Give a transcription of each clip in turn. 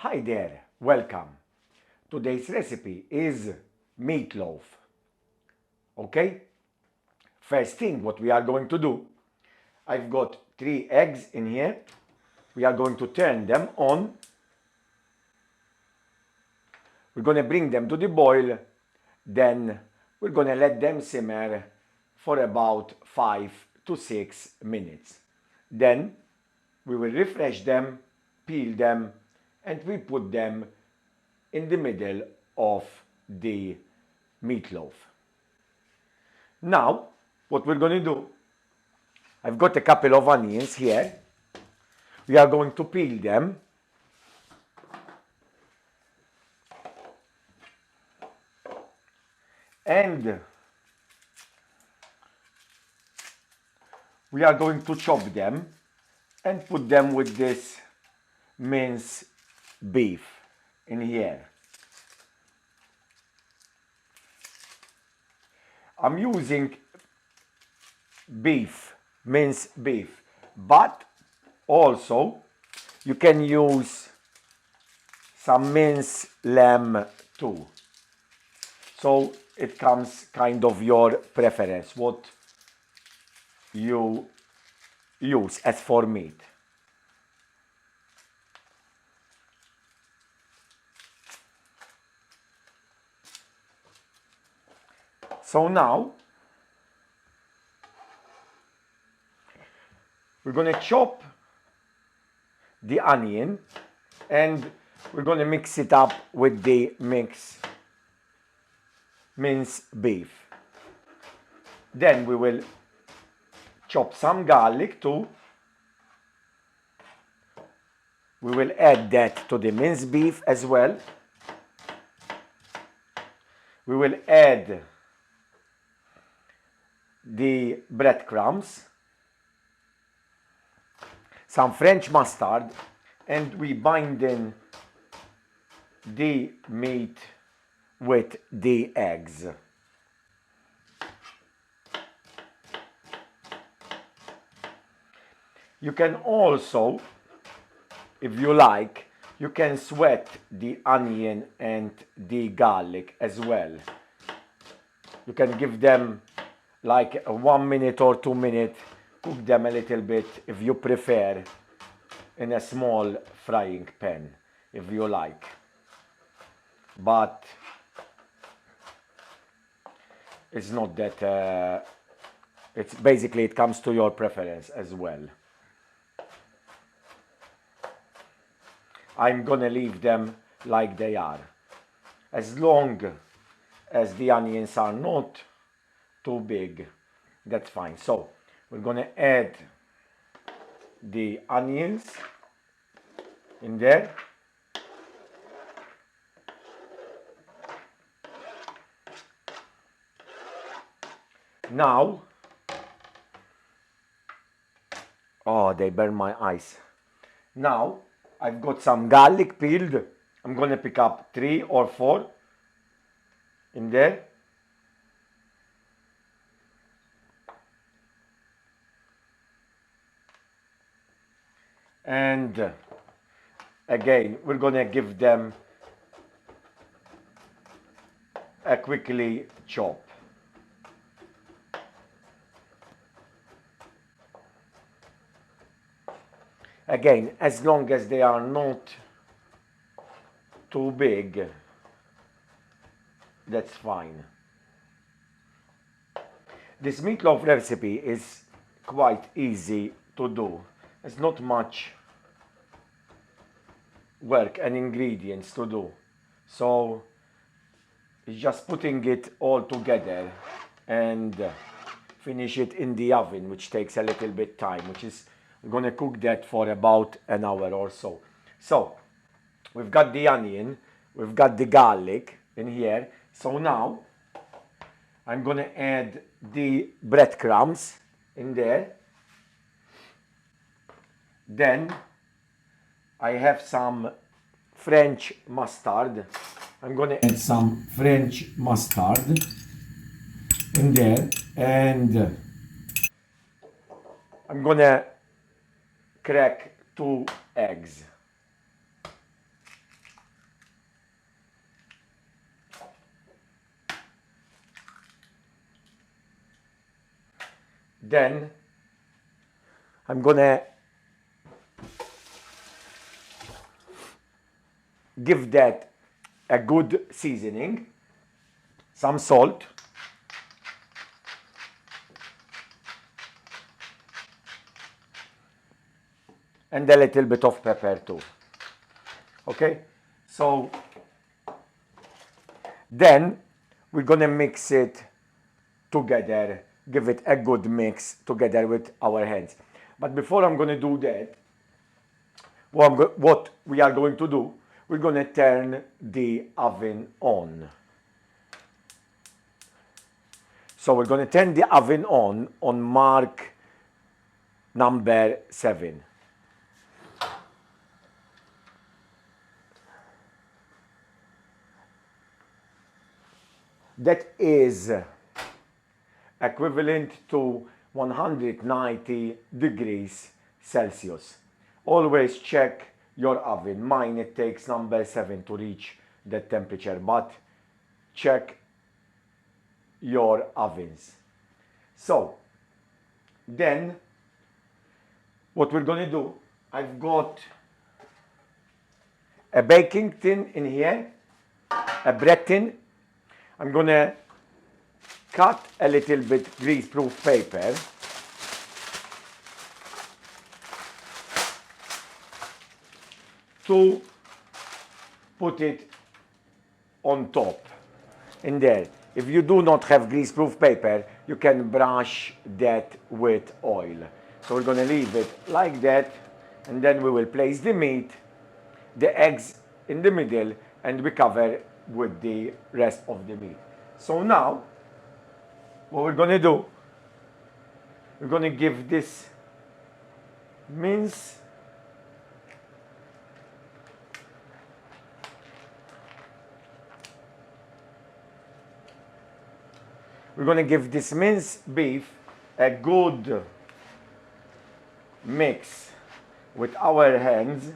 Hi there, welcome. Today's recipe is meatloaf. Okay? First thing what we are going to do, I've got 3 eggs in here. We are going to turn them on. We're going to bring them to the boil. Then we're going to let them simmer for about 5 to 6 minutes. Then we will refresh them, peel them, and we put them in the middle of the meatloaf. Now, what we're going to do, I've got a couple of onions here. We are going to peel them. And we are going to chop them and put them with this minced beef in here. I'm using beef, minced beef, but also you can use some minced lamb too. So it comes kind of your preference, what you use as for meat. So now we're going to chop the onion and we're going to mix it up with the minced beef. Then we will chop some garlic too. We will add that to the minced beef as well. We will add the breadcrumbs, some French mustard, and we bind in the meat with the eggs. You can also, if you like, you can sweat the onion and the garlic as well. You can give them like a 1 minute or 2 minutes, cook them a little bit if you prefer, in a small frying pan if you like. But it's not that, it's basically it comes to your preference as well. I'm gonna leave them like they are. As long as the onions are not too big, that's fine. So we're gonna add the onions in there. Now, oh, they burn my eyes. Now, I've got some garlic peeled. I'm gonna pick up 3 or 4 in there. And again, we're gonna give them a quickly chop. Again, as long as they are not too big, that's fine. This meatloaf recipe is quite easy to do. There's not much work and ingredients to do. So it's just putting it all together and finish it in the oven, which takes a little bit time, which is, we're gonna cook that for about an hour or so. So we've got the onion, we've got the garlic in here. So now I'm gonna add the breadcrumbs in there. Then I have some French mustard. I'm gonna add some French mustard in there, and I'm gonna crack 2 eggs. Then I'm gonna give that a good seasoning, some salt, and a little bit of pepper too. Okay, so then we're gonna mix it together, give it a good mix together with our hands. But before I'm gonna do that, what we are going to do, we're gonna turn the oven on. So we're gonna turn the oven on mark number 7. That is equivalent to 190 degrees Celsius. Always check your oven. Mine, it takes number 7 to reach that temperature, but check your ovens. So then what we're going to do, I've got a baking tin in here, a bread tin. I'm going to cut a little bit grease-proof paper to put it on top in there. If you do not have grease-proof paper, you can brush that with oil. So we're going to leave it like that, and then we will place the meat, the eggs in the middle, and we cover with the rest of the meat. So now, what we're going to do, we're going to give this mince minced beef a good mix with our hands.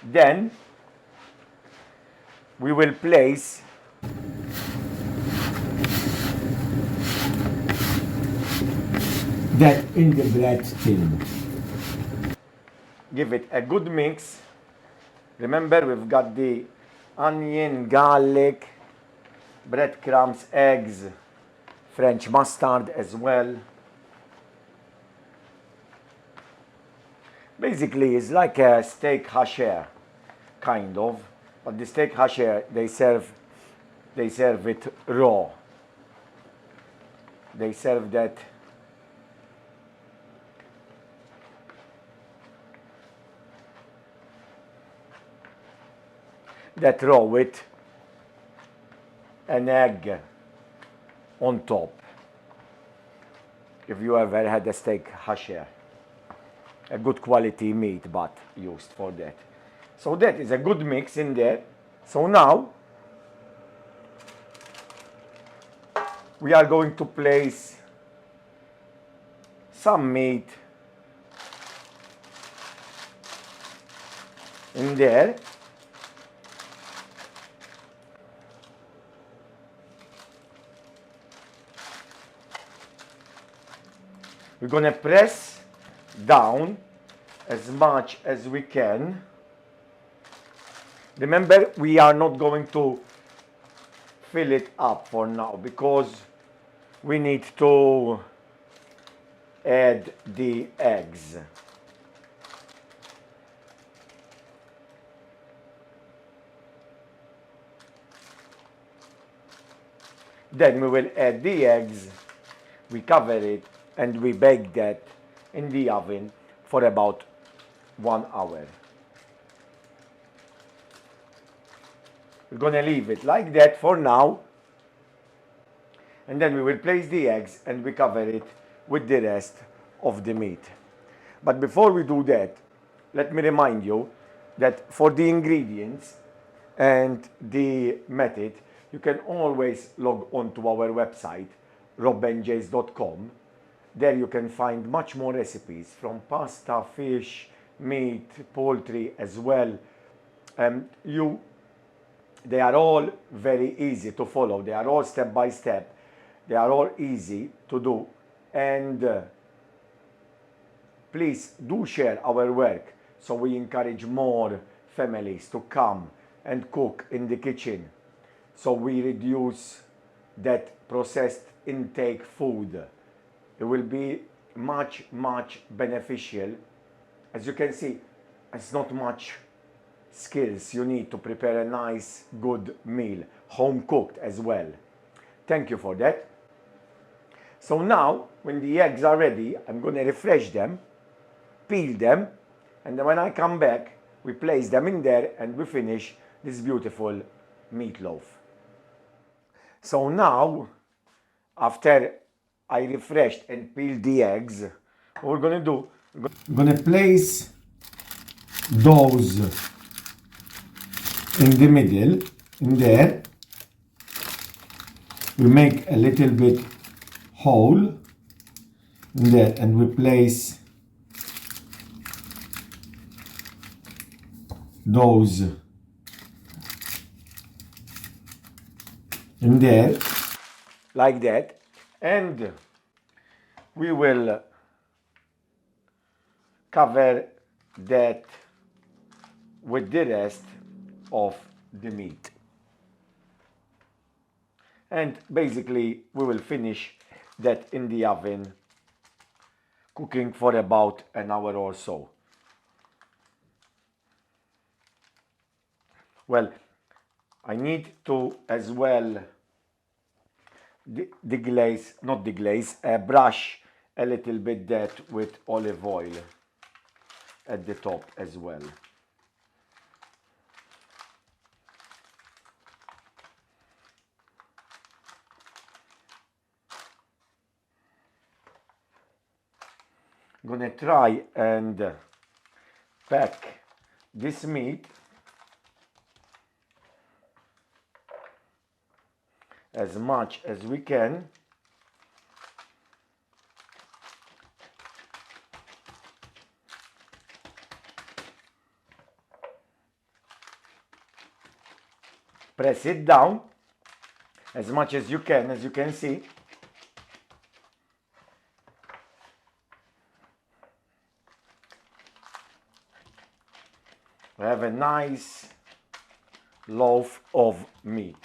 Then we will place that in the bread tin. Give it a good mix. Remember, we've got the onion, garlic, breadcrumbs, eggs, French mustard as well. Basically, it's like a steak hasher, kind of. But the steak hasher, they serve it raw. They serve that raw with an egg on top. If you ever had a steak hasher, a good quality meat but used for that. So that is a good mix in there. So now we are going to place some meat in there. We're going to press down as much as we can. Remember, we are not going to fill it up for now because we need to add the eggs. Then we will add the eggs, we cover it, and we bake that in the oven for about 1 hour. We're going to leave it like that for now, and then we will place the eggs and we cover it with the rest of the meat. But before we do that, let me remind you that for the ingredients and the method, you can always log on to our website, robandjays.com. There you can find much more recipes from pasta, fish, meat, poultry as well. You They are all very easy to follow. They are all step by step. They are all easy to do. And please do share our work so we encourage more families to come and cook in the kitchen. So we reduce that processed intake food. It will be much, much beneficial. As you can see, it's not much skills you need to prepare a nice, good meal, home cooked as well. Thank you for that. So now, when the eggs are ready, I'm going to refresh them, peel them, and then when I come back, we place them in there and we finish this beautiful meatloaf. So now, after I refreshed and peeled the eggs, what we're going to do, we're going to place those in the middle, in there. We make a little bit hole in there and we place those in there like that, and we will cover that with the rest of the meat. And basically we will finish that in the oven, cooking for about an hour or so. Well, I need to as well brush a little bit that with olive oil at the top as well. I'm gonna try and pack this meat as much as we can. Press it down as much as you can see. We have a nice loaf of meat.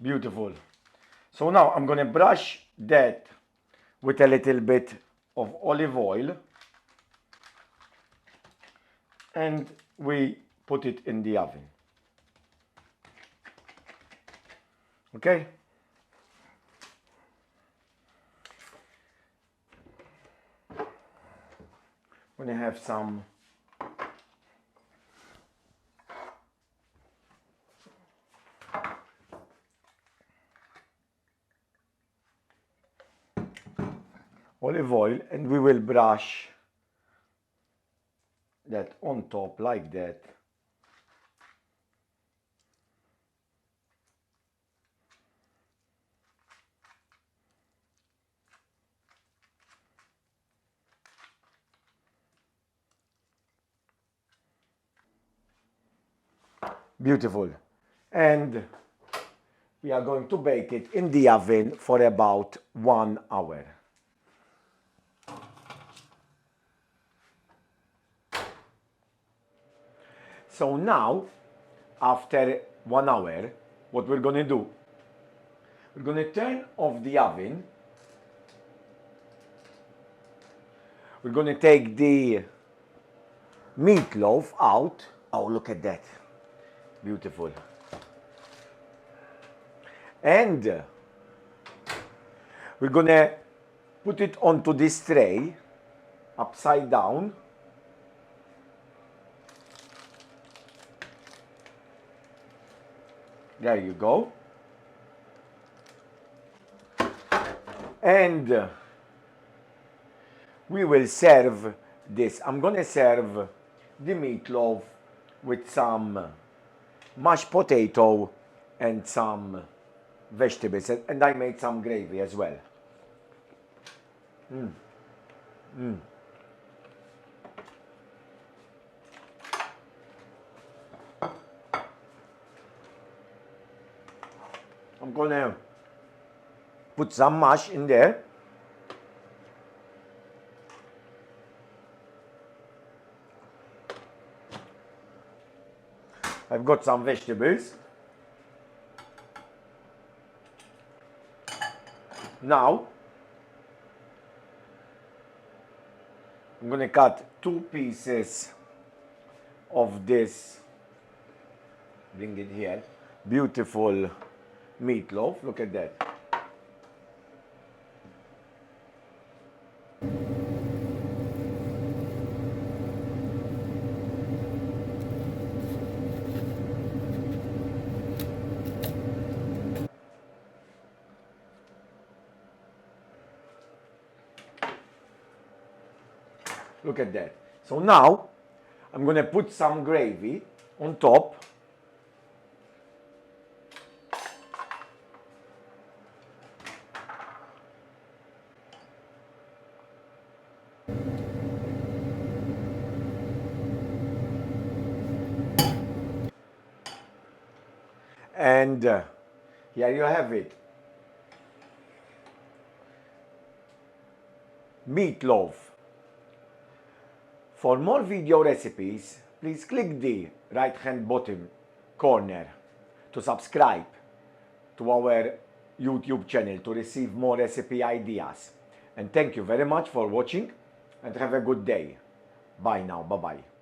Beautiful. So now I'm going to brush that with a little bit of olive oil and we put it in the oven. Okay? I'm going to have some olive oil and we will brush that on top like that. Beautiful. And we are going to bake it in the oven for about 1 hour. So now, after 1 hour, what we're going to do, we're going to turn off the oven. We're going to take the meatloaf out. Oh, look at that. Beautiful. And we're going to put it onto this tray, upside down. There you go. And we will serve this. I'm gonna serve the meatloaf with some mashed potato and some vegetables, and I made some gravy as well. I'm gonna put some mash in there. I've got some vegetables. Now, I'm gonna cut 2 pieces of this, bring it here, beautiful meatloaf. Look at that. Look at that. So now I'm gonna put some gravy on top. And here you have it. Meatloaf. For more video recipes, please click the right hand bottom corner to subscribe to our YouTube channel to receive more recipe ideas. And thank you very much for watching and have a good day. Bye now. Bye-bye.